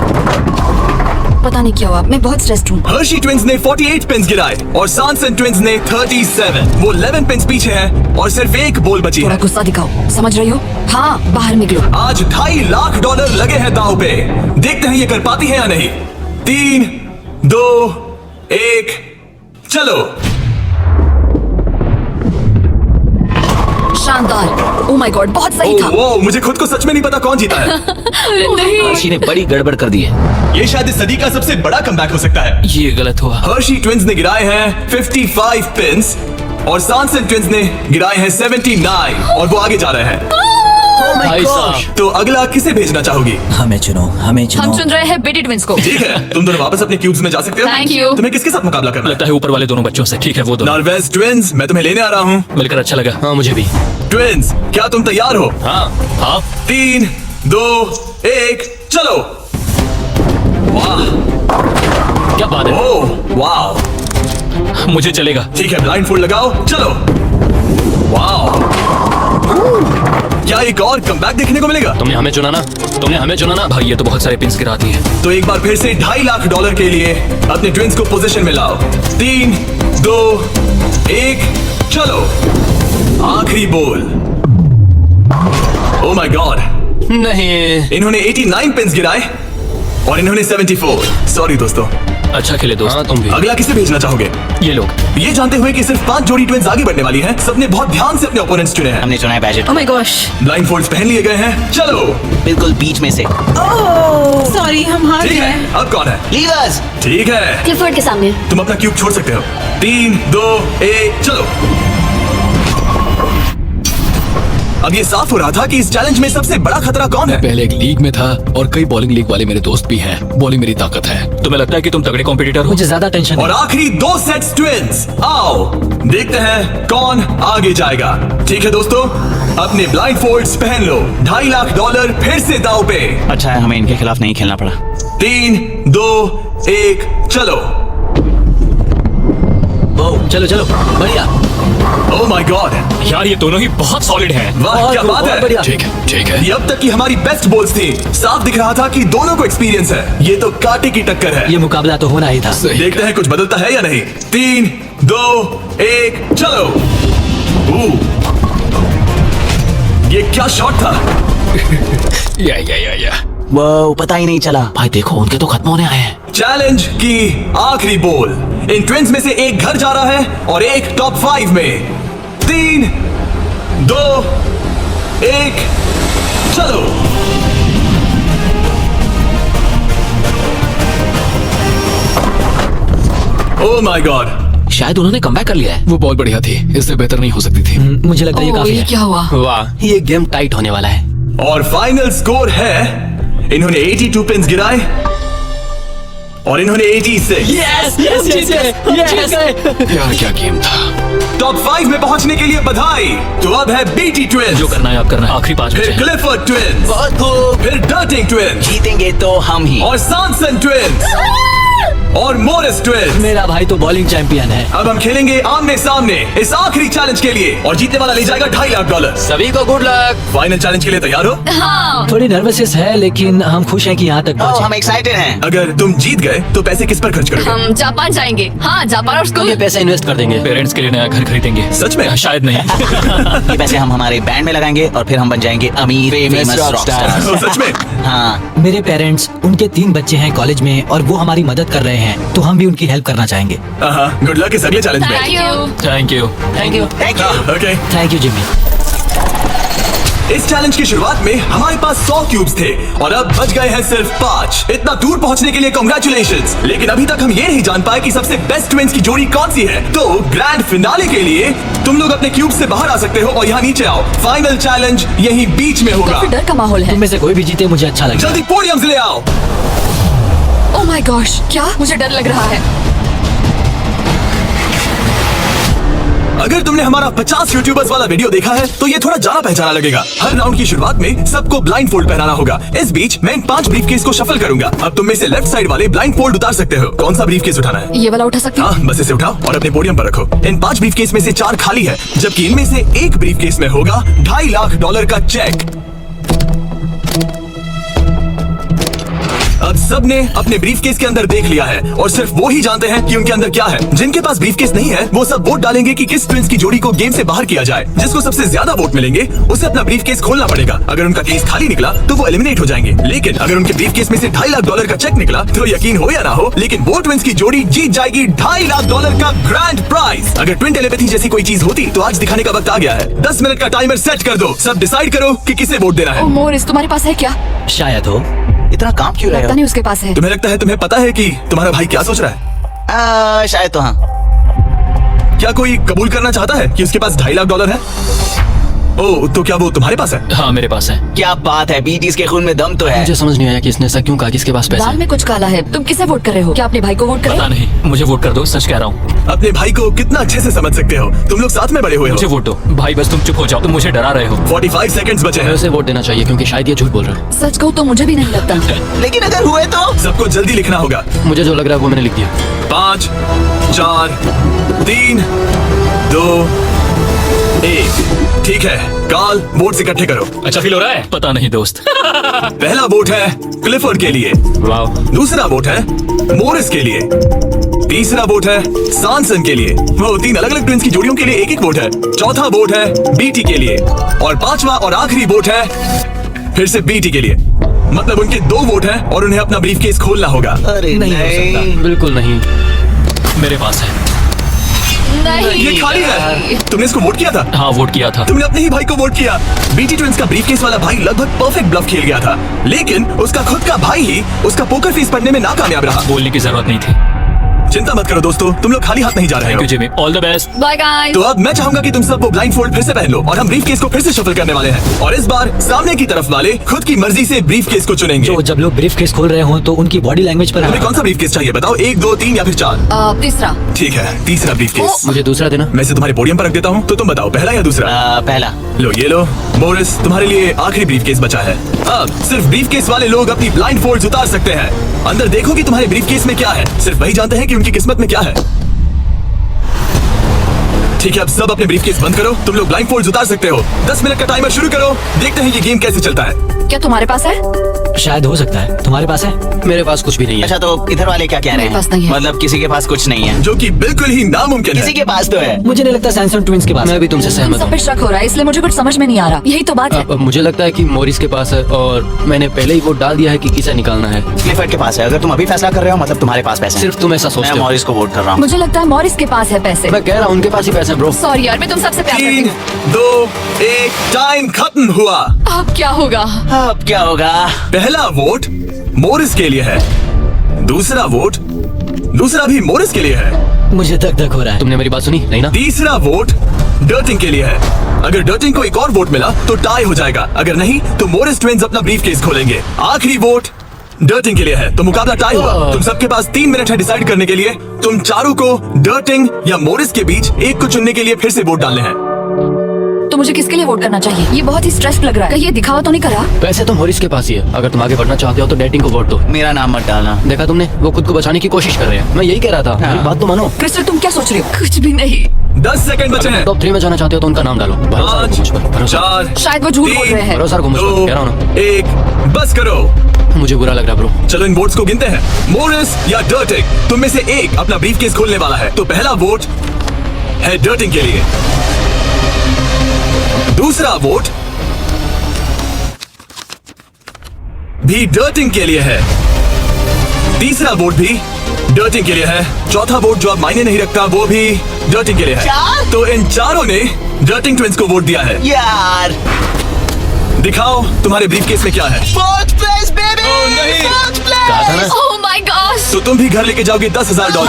Speaker 6: पता नहीं क्या हुआ, मैं बहुत स्ट्रेस्ड हूँ।
Speaker 1: हर्शी ट्विंस ने 48 पिन्स गिराए और सांसन ट्विंस ने 37। वो 11 पिन्स पीछे हैं और सिर्फ एक बॉल बची
Speaker 6: थोड़ा
Speaker 1: है।
Speaker 6: गुस्सा दिखाओ, समझ रही हो? हाँ, बाहर निकलो।
Speaker 1: आज $2.5 लाख लगे हैं दांव पे। देखते हैं ये कर पाती है या नहीं। 3, 2, 1 चलो।
Speaker 6: शानदार। ओह माय गॉड, बहुत सही था।
Speaker 1: वो मुझे खुद को सच में नहीं पता कौन जीता है।
Speaker 6: नहीं।
Speaker 8: हर्षी ने बड़ी गड़बड़ कर दी है।
Speaker 1: ये शायद इस सदी का सबसे बड़ा कमबैक हो सकता है।
Speaker 3: ये गलत हुआ।
Speaker 1: हर्शी ट्विंस ने गिराए हैं 55 पिन्स और सांसन ट्विंस ने गिराए हैं 79 और वो आगे जा रहे हैं।
Speaker 8: भाई साहब,
Speaker 1: तो अगला किसे भेजना चाहोगी?
Speaker 7: हमें चुनो, हमें
Speaker 6: हम
Speaker 7: चुनो।
Speaker 6: चुन रहे हैं बेटी ट्विंस को।
Speaker 1: ठीक है, तुम दोनों वापस अपने क्यूब्स में जा सकते हो।
Speaker 6: Thank you।
Speaker 1: तुम्हें किसके साथ मुकाबला करना है?
Speaker 3: लगता है ऊपर वाले दोनों बच्चों से। ठीक है, वो दोनों।
Speaker 1: नॉर्वेज ट्विंस, मैं तुम्हें लेने आ रहा हूँ।
Speaker 3: मिलकर अच्छा लगा।
Speaker 8: हाँ मुझे भी।
Speaker 1: ट्विंस, क्या तुम तैयार हो?
Speaker 8: हाँ हाँ।
Speaker 1: 3, 2, 1 चलो। वाह,
Speaker 3: क्या बात है,
Speaker 1: ओह वाह।
Speaker 3: मुझे चलेगा।
Speaker 1: ठीक है, ब्लाइंड फोल्ड लगाओ, चलो। वाह, क्या एक और कमबैक देखने को मिलेगा?
Speaker 8: तुमने हमें चुना ना, तुमने हमें चुना ना।
Speaker 3: भाई ये तो बहुत सारे पिन्स गिराती है।
Speaker 1: तो एक बार फिर से $2.5 लाख के लिए अपने ट्विंस को पोजीशन में लाओ। 3, 2, 1 चलो। आखिरी बॉल। ओह माय गॉड,
Speaker 8: नहीं।
Speaker 1: इन्होंने 89 पिन्स गिराए और इन्होंने 74। सॉरी दोस्तों,
Speaker 3: अच्छा खेले दोस्त।
Speaker 8: हाँ तुम भी।
Speaker 1: अगला किसे भेजना चाहोगे?
Speaker 3: ये लोग।
Speaker 1: ये जानते हुए कि सिर्फ 5 जोड़ी ट्विंस आगे बढ़ने वाली हैं, सबने बहुत ध्यान से अपने ओपोनेंट्स चुने हैं।
Speaker 5: हमने चुना है budget.
Speaker 2: Oh my gosh.
Speaker 1: Blindfolds पहन लिए गए हैं। चलो
Speaker 5: बिल्कुल बीच में से।
Speaker 2: ओह सॉरी, हम हार
Speaker 1: ठीक
Speaker 2: गए।
Speaker 1: है, अब कौन है?
Speaker 5: लीवर्स।
Speaker 1: ठीक है,
Speaker 4: क्लिफोर्ड के सामने।
Speaker 1: तुम अपना क्यूब छोड़ सकते हो। 3, 2, 1 चलो। अब ये साफ हो रहा था कि इस चैलेंज में सबसे बड़ा खतरा कौन है।
Speaker 3: पहले एक लीग में था और कई बॉलिंग लीग वाले मेरे दोस्त भी हैं। बॉलिंग मेरी ताकत है। तुम्हें लगता है कि तुम तगड़े कॉम्पिटिटर हो?
Speaker 7: मुझे ज्यादा टेंशन
Speaker 1: और
Speaker 7: है।
Speaker 1: आखिरी 2 सेट्स ट्विंस। आओ देखते हैं कौन आगे जाएगा। ठीक है दोस्तों, अपने ब्लाइंड फोल्ड्स पहन लो। $2.5 लाख फिर से दाव पे।
Speaker 5: अच्छा है हमें इनके खिलाफ नहीं खेलना पड़ा।
Speaker 1: 3, 2, 1 चलो।
Speaker 7: चलो चलो, बढ़िया।
Speaker 1: ओह माय गॉड,
Speaker 3: यार ये दोनों ही बहुत सॉलिड हैं।
Speaker 1: वाह क्या बात है।
Speaker 7: बढ़िया।
Speaker 3: ठीक है, ठीक है।
Speaker 1: ये अब तक की हमारी बेस्ट बॉल्स थी। साफ दिख रहा था कि दोनों को एक्सपीरियंस है। ये तो कांटे की टक्कर है।
Speaker 7: ये मुकाबला तो होना ही था।
Speaker 1: देखते हैं कुछ बदलता है या नहीं। 3, 2, 1 चलो। ये क्या शॉट था?
Speaker 3: या।
Speaker 5: वो पता ही नहीं चला।
Speaker 7: भाई देखो, उनके तो खत्म होने आए हैं।
Speaker 1: चैलेंज की आखिरी बॉल। इन ट्विंस में से एक घर जा रहा है और एक टॉप 5 में। 3, 2, 1 चलो। ओह माय गॉड,
Speaker 7: शायद उन्होंने कमबैक कर लिया है।
Speaker 3: वो बहुत बढ़िया थी, इससे बेहतर नहीं हो सकती थी।
Speaker 7: मुझे लगता है ये
Speaker 6: ओह,
Speaker 7: काफी
Speaker 6: ये
Speaker 7: है।
Speaker 6: क्या हुआ?
Speaker 8: वाह, ये गेम टाइट होने वाला है।
Speaker 1: और फाइनल स्कोर है, इन्होंने 82 पिन्स गिराए और इन्होंने 86।
Speaker 3: यार क्या गेम था।
Speaker 1: टॉप 5 में पहुंचने के लिए बधाई। तो अब है बीटी ट्विंस,
Speaker 3: जो करना है आप करना है। आखिरी 5
Speaker 1: फिर
Speaker 3: बचे हैं।
Speaker 1: क्लिफर्ड ट्विंस,
Speaker 5: बहुत खूब।
Speaker 1: फिर डर्टिंग ट्विंस
Speaker 5: जीतेंगे तो हम ही।
Speaker 1: और सॉनसन ट्विंस और मोरिस ट्विंस।
Speaker 7: मेरा भाई तो बॉलिंग चैंपियन है।
Speaker 1: अब हम खेलेंगे आमने सामने इस आखिरी चैलेंज के लिए और जीतने वाला ले जाएगा $2.5 लाख।
Speaker 8: सभी को गुड लक।
Speaker 1: फाइनल चैलेंज के लिए तैयार हो?
Speaker 6: हाँ।
Speaker 7: थोड़ी नर्वसनेस है, लेकिन हम खुश हैं कि यहाँ तक
Speaker 5: ओह
Speaker 7: पहुंचे।
Speaker 5: हम एक्साइटेड हैं।
Speaker 1: अगर तुम जीत गए तो पैसे किस पर खर्च करोगे?
Speaker 6: हम जापान जाएंगे। हाँ, जापान और
Speaker 8: ये
Speaker 6: स्कूल।
Speaker 8: पैसे इन्वेस्ट कर देंगे।
Speaker 3: पेरेंट्स के लिए नया घर खरीदेंगे।
Speaker 1: सच में?
Speaker 3: शायद नहीं।
Speaker 5: ये पैसे हम हमारे बैंड में लगाएंगे और फिर हम बन जाएंगे अमीर फेमस रॉकस्टार।
Speaker 1: तो सच में?
Speaker 5: हाँ
Speaker 7: मेरे पेरेंट्स, उनके 3 बच्चे हैं कॉलेज में और वो हमारी मदद कर रहे हैं, तो हम भी उनकी हेल्प करना चाहेंगे।
Speaker 1: गुड लक इस अगले चैलेंज में।
Speaker 6: Thank you.
Speaker 3: Thank you.
Speaker 5: Thank you. Thank you.
Speaker 1: Okay,
Speaker 7: thank you Jimmy.
Speaker 1: इस चैलेंज की शुरुआत में हमारे पास 100 क्यूब्स थे और अब बच गए हैं सिर्फ 5। इतना दूर पहुंचने के लिए कांग्रेचुलेशंस। लेकिन अभी तक हम ये नहीं जान पाए कि सबसे बेस्ट ट्विंस की जोड़ी कौन सी है। तो ग्रैंड फिनाले के लिए तुम लोग अपने क्यूब से बाहर आ सकते हो और यहाँ नीचे आओ। फाइनल चैलेंज यहीं बीच में होगा।
Speaker 6: काफी डर का माहौल है।
Speaker 7: तुम में से कोई भी जीते मुझे अच्छा लगेगा।
Speaker 1: जल्दी पोडियम से ले आओ।
Speaker 6: ओह माय गॉश, क्या? मुझे डर लग रहा है।
Speaker 1: अगर तुमने हमारा 50 यूट्यूबर्स वाला वीडियो देखा है तो ये थोड़ा जाना पहचाना लगेगा। हर राउंड की शुरुआत में सबको ब्लाइंड फोल्ड पहनाना होगा। इस बीच मैं इन 5 ब्रीफकेस को शफल करूंगा। अब तुम में से लेफ्ट साइड वाले ब्लाइंड फोल्ड उतार सकते हो। कौन सा ब्रीफकेस उठाना है?
Speaker 6: ये वाला उठा सकती हूँ?
Speaker 1: हाँ, बस इसे उठाओ और अपने पोडियम पर रखो। इन 5 ब्रीफकेस में से 4 खाली है, जबकि इनमें से एक ब्रीफकेस में होगा $2.5 लाख का चेक। अब सबने अपने ब्रीफकेस के अंदर देख लिया है और सिर्फ वो ही जानते हैं कि उनके अंदर क्या है। जिनके पास ब्रीफकेस नहीं है वो सब वोट डालेंगे कि किस ट्विंस की जोड़ी को गेम से बाहर किया जाए। जिसको सबसे ज्यादा वोट मिलेंगे उसे अपना ब्रीफकेस खोलना पड़ेगा। अगर उनका केस खाली निकला तो वो एलिमिनेट हो जाएंगे। लेकिन अगर उनके ब्रीफकेस में से $2.5 लाख का चेक निकला तो यकीन हो या ना हो, लेकिन वो ट्विंस की जोड़ी जीत जाएगी $2.5 लाख का ग्रैंड प्राइज। अगर ट्विन टेलीपैथी जैसी कोई चीज होती तो आज दिखाने का वक्त आ गया है। 10 मिनट का टाइमर सेट कर दो। सब डिसाइड करो कि किसे वोट देना है।
Speaker 6: ओह मोरिस, तुम्हारे पास है क्या?
Speaker 7: शायद हो।
Speaker 5: इतना काम क्यों रहे
Speaker 6: लगता
Speaker 5: हो?
Speaker 6: नहीं उसके पास है।
Speaker 1: तुम्हें लगता है तुम्हें पता है कि तुम्हारा भाई क्या सोच रहा है?
Speaker 5: शायद तो हाँ।
Speaker 1: क्या कोई कबूल करना चाहता है कि उसके पास $2.5 लाख है? ओह, तो क्या वो तुम्हारे पास है?
Speaker 3: हाँ मेरे पास है।
Speaker 5: क्या बात है, बीटीज के खून में दम तो है।
Speaker 8: मुझे समझ नहीं आया कि इसने ऐसा क्यों कहा, किसके पास पैसे
Speaker 6: दाल
Speaker 8: हैं।
Speaker 6: में कुछ काला है। तुम किसे वोट कर रहे हो? क्या अपने भाई को वोट कर रहे
Speaker 3: पता
Speaker 6: हो?
Speaker 3: नहीं, मुझे वोट कर दो, सच कह रहा हूँ।
Speaker 1: अपने भाई को कितना अच्छे से समझ सकते हो। तुम लोग साथ में बड़े हुए
Speaker 3: मुझे
Speaker 1: हो।
Speaker 3: वोट दो भाई, बस तुम चुप हो जाओ, तुम मुझे डरा रहे हो।
Speaker 1: 45 सेकंड्स बचे
Speaker 8: हमें
Speaker 1: हैं।
Speaker 8: उसे वोट देना चाहिए क्योंकि शायद ये झूठ बोल रहा है।
Speaker 6: सच कहूँ तो मुझे भी नहीं लगता।
Speaker 5: लेकिन अगर हुए तो?
Speaker 1: सबको जल्दी लिखना होगा।
Speaker 8: मुझे जो लग रहा है वो मैंने लिख दिया।
Speaker 1: 5, 4, 3, 2, 1। ठीक है, काल वोट्स इकट्ठे करो।
Speaker 3: अच्छा फील हो रहा है? पता नहीं दोस्त।
Speaker 1: पहला वोट है क्लिफर्ड के लिए,
Speaker 8: वाह,
Speaker 1: दूसरा वोट है मोरिस के लिए, तीसरा वोट है सॉनसन के लिए। वो 3 अलग अलग ट्विंस की जोड़ियों के लिए एक वोट है। चौथा वोट है बीटी के लिए और 5वां और आखिरी वोट है फिर से बीटी के लिए। मतलब उनके 2 वोट हैं और उन्हें अपना ब्रीफकेस खोलना होगा।
Speaker 5: अरे
Speaker 7: नहीं हो सकता।
Speaker 8: बिल्कुल नहीं।
Speaker 3: मेरे पास है।
Speaker 6: नहीं
Speaker 1: ये खाली है। तुमने इसको वोट किया था?
Speaker 3: हाँ, वोट किया था।
Speaker 1: तुमने अपने ही भाई को वोट किया। बीटी ट्विंस का ब्रीफकेस वाला भाई लगभग परफेक्ट ब्लफ खेल गया था, लेकिन उसका खुद का भाई ही उसका पोकर फेस पढ़ने में नाकामयाब रहा।
Speaker 3: बोलने की जरूरत नहीं थी।
Speaker 1: चिंता मत करो दोस्तों, तुम लोग खाली हाथ नहीं जा रहे हो।
Speaker 3: Jimmy, all the best.
Speaker 6: Bye guys.
Speaker 1: तो अब मैं चाहूंगा कि तुम सब वो ब्लाइंड फोल्ड फिर से पहन लो और हम ब्रीफकेस को फिर से शफल करने वाले हैं। और इस बार सामने की तरफ वाले खुद की मर्जी से ब्रीफकेस को चुनेंगे।
Speaker 7: जो जब लोग ब्रीफ केस खोल रहे हो तो उनकी बॉडी लैंग्वेज पर
Speaker 1: तुम्हें कौन सा ब्रीफकेस चाहिए बताओ? 1, 2, 3 या फिर 4?
Speaker 6: तीसरा।
Speaker 1: ठीक है, तीसरा ब्रीफकेस।
Speaker 8: मुझे दूसरा देना।
Speaker 1: मैं इसे तुम्हारे पोडियम पर रख देता हूँ, तो तुम बताओ पहला या दूसरा?
Speaker 5: पहला।
Speaker 1: लो ये लो मोरिस, तुम्हारे लिए आखिरी ब्रीफकेस बचा है। अब सिर्फ ब्रीफकेस वाले लोग अपनी ब्लाइंड फोल्ड्स उतार सकते हैं। अंदर देखो कि तुम्हारे ब्रीफकेस में क्या है, सिर्फ वही जानते हैं कि उनकी किस्मत में क्या है। ठीक है, अब सब अपने ब्रीफकेस बंद करो। तुम लोग ब्लाइंड फोल्ड्स उतार सकते हो। 10 मिनट का टाइमर शुरू करो, देखते हैं ये गेम कैसे चलता है।
Speaker 6: क्या तुम्हारे पास है?
Speaker 7: शायद हो सकता है। तुम्हारे पास है?
Speaker 8: मेरे पास कुछ भी नहीं है।
Speaker 5: अच्छा, तो इधर वाले क्या कह रहे
Speaker 6: मेरे पास
Speaker 5: हैं?
Speaker 6: नहीं है।
Speaker 5: मतलब किसी के पास कुछ नहीं है?
Speaker 1: जो कि बिल्कुल ही नामुमकिन
Speaker 5: किसी
Speaker 1: है।
Speaker 5: के पास तो है।
Speaker 7: मुझे नहीं लगता सैमसंग ट्विंस के पास
Speaker 8: मैं
Speaker 7: है।
Speaker 8: भी तुमसे
Speaker 6: तुम
Speaker 8: सहमत
Speaker 6: सब पे
Speaker 8: हूँ।
Speaker 6: शक हो रहा है, इसलिए मुझे कुछ समझ में नहीं आ रहा। यही तो बात है।
Speaker 8: अब मुझे लगता है कि मॉरिस के पास है और मैंने पहले ही वोट डाल दिया है कि किसे निकालना है।
Speaker 5: क्लिफर्ड के पास है। अगर तुम अभी फैसला कर रहे हो मतलब तुम्हारे पास पैसे हैं।
Speaker 8: सिर्फ तुम ऐसा
Speaker 5: मैं
Speaker 8: सोचते हो।
Speaker 5: मॉरिस को वोट कर रहा हूँ।
Speaker 6: मुझे लगता है मॉरिस के पास है पैसे।
Speaker 8: मैं कह रहा हूँ उनके पास ही पैसे हैं ब्रो।
Speaker 6: सॉरी यार, मैं तुम सबसे प्यार करती
Speaker 1: 3,
Speaker 6: हूँ।
Speaker 1: 2, 1 टाइम खत्म हुआ।
Speaker 6: अब क्या होगा?
Speaker 5: अब क्या होगा?
Speaker 1: पहला वोट मोरिस के लिए है, दूसरा वोट दूसरा भी मोरिस के लिए है,
Speaker 7: मुझे धक धक हो रहा है।
Speaker 8: तुमने मेरी बात सुनी नहीं ना?
Speaker 1: तीसरा वोट डर्टिंग के लिए है। अगर डर्टिंग को एक और वोट मिला तो टाई हो जाएगा, अगर नहीं तो मोरिस ट्विंस अपना ब्रीफकेस खोलेंगे। आखिरी वोट डर्टिंग के लिए है, तो मुकाबला टाई हुआ। तुम सबके पास 3 मिनट है डिसाइड करने के लिए। तुम चारों को डर्टिंग या मोरिस के बीच एक को चुनने के लिए फिर से वोट डालने हैं।
Speaker 6: तो मुझे किसके लिए वोट करना चाहिए? ये बहुत ही स्ट्रेस लग रहा है। कहीं ये दिखावा तो नहीं करा?
Speaker 8: पैसे तो मॉरिस के पास ही है। अगर तुम आगे बढ़ना चाहते हो तो डेटिंग को वोट दो।
Speaker 5: मेरा नाम मत डालना।
Speaker 8: देखा तुमने, वो खुद को बचाने की कोशिश कर रहे हैं। मैं यही कह रहा था, मेरी बात तो मानो।
Speaker 6: क्रिस्टल, तुम क्या सोच रही हो? कुछ भी नहीं।
Speaker 1: 10 सेकंड बचे हैं।
Speaker 8: टॉप 3 में जाना चाहते हो तो उनका नाम डालो। भरोसा रखो
Speaker 1: 5,
Speaker 8: मुझ पर, भरोसा।
Speaker 1: 4,
Speaker 6: शायद वो झूठ बोल रहे हैं।
Speaker 8: भरोसा रखो मुझ पर, कह रहा हूँ ना।
Speaker 1: 1 बस करो।
Speaker 8: मुझे बुरा लग रहा है ब्रो।
Speaker 1: चलो इन वोट्स को गिनते हैं। मोरिस या डर्टिंग, तुम में से एक अपना ब्रीफकेस खोलने वाला है। तो पहला वोट है डर्टिंग के लिए, दूसरा वोट भी डर्टिंग के लिए है, तीसरा वोट भी डर्टिंग के लिए है, चौथा वोट जो अब मायने नहीं रखता वो भी डर्टिंग के लिए है। तो इन चारों ने डर्टिंग ट्विंस को वोट दिया है।
Speaker 5: यार,
Speaker 1: दिखाओ तुम्हारे ब्रीफकेस में क्या है।
Speaker 5: Fourth place baby.
Speaker 1: ओह, नहीं।
Speaker 5: फोर्थ
Speaker 8: कहा था ना?
Speaker 5: प्लेस।
Speaker 6: Oh my gosh.
Speaker 1: तो तुम भी घर लेके जाओगे $10,000।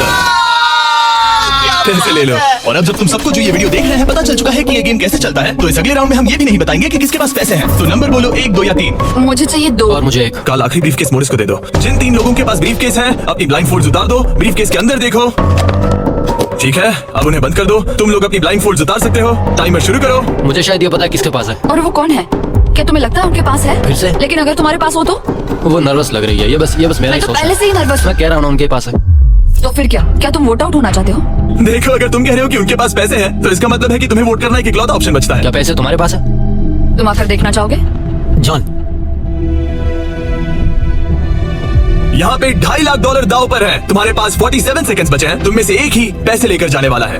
Speaker 1: पैसे ले लो। और अब जब तुम सबको जो ये वीडियो देख रहे हैं पता चल चुका है कि ये गेम कैसे चलता है, तो इस अगले राउंड में हम ये भी नहीं बताएंगे कि किसके पास पैसे हैं। तो नंबर बोलो 1, 2 या 3।
Speaker 6: मुझे चाहिए 2।
Speaker 8: और मुझे एक।
Speaker 1: कल आखिरी ब्रीफकेस मोरिस को दे दो। जिन 3 लोगों के पास ब्रीफकेस है अपनी ब्लाइंड फोल्ड्स उतार दो, ब्रीफकेस के अंदर देखो। ठीक है, अब उन्हें बंद कर दो। तुम लोग अपनी ब्लाइंड फोल्ड्स उतार सकते हो। टाइमर शुरू करो।
Speaker 8: मुझे शायद ये पता है किसके पास है।
Speaker 6: और वो कौन है? क्या तुम्हें लगता है उनके पास है?
Speaker 8: फिर से?
Speaker 6: लेकिन अगर तुम्हारे पास हो तो?
Speaker 8: वो नर्वस लग रही है। ये बस मेरा
Speaker 6: मैं
Speaker 8: ही
Speaker 6: तो
Speaker 8: सोच
Speaker 6: पहले
Speaker 8: है।
Speaker 6: से ही नर्वस।
Speaker 8: मैं कह रहा हूँ ना उनके पास है।
Speaker 6: तो फिर क्या तुम वोट आउट होना चाहते हो?
Speaker 1: देखो, अगर तुम कह रहे हो कि उनके पास पैसे हैं तो इसका मतलब है कि तुम्हें वोट करना एक इकलौता ऑप्शन बचता है।
Speaker 8: क्या पैसे तुम्हारे पास है?
Speaker 6: तुम आकर देखना चाहोगे?
Speaker 7: जॉन,
Speaker 1: यहाँ पे $2.5 लाख दाव पर है। तुम्हारे पास 47 सेकंड्स बचे हैं। तुम में से एक ही पैसे लेकर जाने वाला है।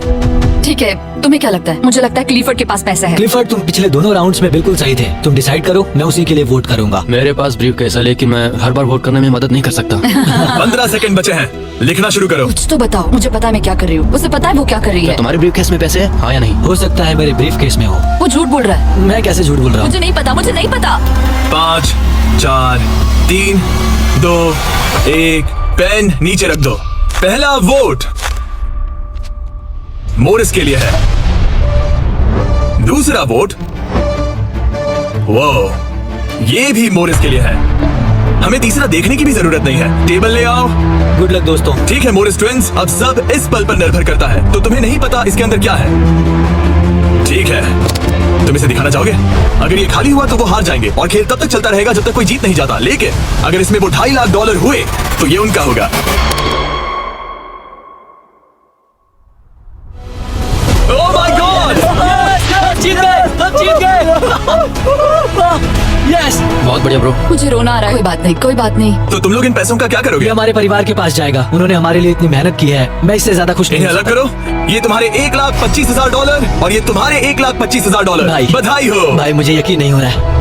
Speaker 6: ठीक है, तुम्हें क्या लगता है? मुझे लगता है क्लिफर्ड के पास पैसा है।
Speaker 7: क्लिफर्ड तुम पिछले दोनों राउंड्स में बिल्कुल सही थे। तुम डिसाइड करो, मैं उसी के लिए वोट करूंगा।
Speaker 8: मेरे पास ब्रीफ केस है लेकिन मैं हर बार वोट करने में मदद नहीं कर सकता।
Speaker 1: 15 सेकंड बचे हैं, लिखना शुरू करो।
Speaker 6: कुछ तो बताओ। मुझे पता है मैं क्या कर रही हूँ। उसे पता है वो क्या कर रही
Speaker 8: क्या
Speaker 6: है।
Speaker 8: तुम्हारे ब्रीफ केस में पैसे हैं? हाँ या नहीं?
Speaker 7: हो सकता है मेरे ब्रीफ केस में हो।
Speaker 6: वो झूठ बोल रहा है।
Speaker 7: मैं कैसे झूठ बोल रहा हूँ?
Speaker 6: मुझे नहीं पता, मुझे नहीं पता।
Speaker 1: 5, 4, 3, 2, 1 पेन नीचे रख दो। पहला वोट मोरिस के लिए है, दूसरा वोट वो ये भी मोरिस के लिए है। हमें तीसरा देखने की भी जरूरत नहीं है। टेबल ले आओ।
Speaker 7: गुड लक दोस्तों।
Speaker 1: ठीक है मोरिस ट्विंस, अब सब इस पल पर निर्भर करता है। तो तुम्हें नहीं पता इसके अंदर क्या है। ठीक है, तुम इसे दिखाना चाहोगे? अगर ये खाली हुआ तो वो हार जाएंगे और खेल तब तक चलता रहेगा जब तक कोई जीत नहीं जाता। लेकिन अगर इसमें वो $2.5 लाख हुए तो ये उनका होगा। Oh my God!
Speaker 7: जीत गए, हम जीत गए। यस,
Speaker 8: बहुत बढ़िया ब्रो।
Speaker 6: मुझे रोना आ रहा है। कोई बात नहीं, कोई बात नहीं।
Speaker 1: तो तुम लोग इन पैसों का क्या
Speaker 7: ये
Speaker 1: करोगे?
Speaker 7: हमारे परिवार के पास जाएगा। उन्होंने हमारे लिए इतनी मेहनत की है, मैं इससे ज्यादा खुश नहीं
Speaker 1: इन्हें
Speaker 7: हूं।
Speaker 1: अलग करो। ये तुम्हारे $1,25,000 और ये तुम्हारे $1,25,000।
Speaker 7: भाई।
Speaker 1: बधाई हो।
Speaker 7: भाई मुझे यकीन नहीं हो रहा है।